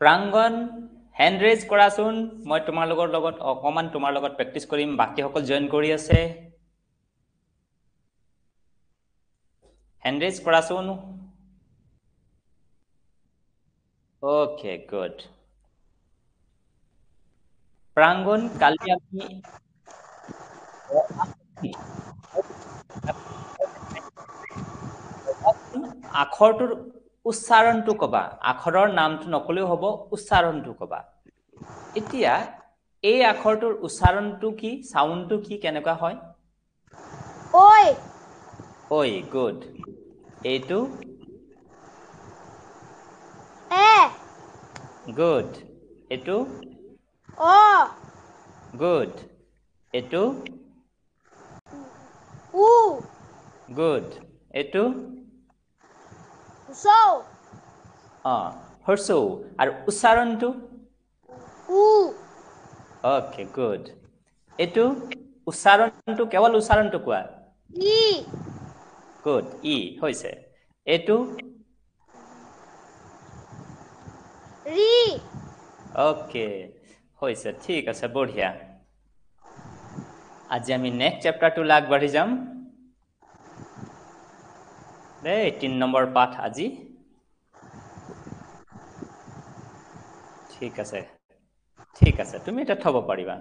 প্ৰাংগন hand raise কৰাচোন মই তোমালোকৰ লগত অকমান তোমাৰ লগত প্ৰেক্টিস কৰিম বাকি সকল জয়েন কৰি আছে হ্যান্ড ৰেজ কৰাচোন ওকে গুড প্ৰাংগন কালি আমি আখৰটোৰ উচ্চাৰণটো কবা আখৰৰ নামটো নকলেও হ'ব উচ্চাৰণটো কবা এতিয়া এই আখৰটোৰ উচ্চাৰণটো কি সাউন্ডটো কি কেনেকুৱা হয় ঐ ঐ গুড এইটো এ গুড এইটো অ গুড এইটো উ গুড এইটো সৌ হৰ্ষৌ আৰু উচ্চাৰণটো উ ওকে গুড এইটো উচ্চাৰণটো কেৱল উচ্চাৰণটো কোৱা ই গুড ই হৈছে এইটো ৰি ওকে হৈছে ঠিক আছে বঢ়িয়া আজি আমি নেক্সট চেপ্টাৰটো আগবাঢ়ি যাম দেই 3 নম্বৰ পাঠ আজি ঠিক আছে তুমি এটা থব পাৰিবা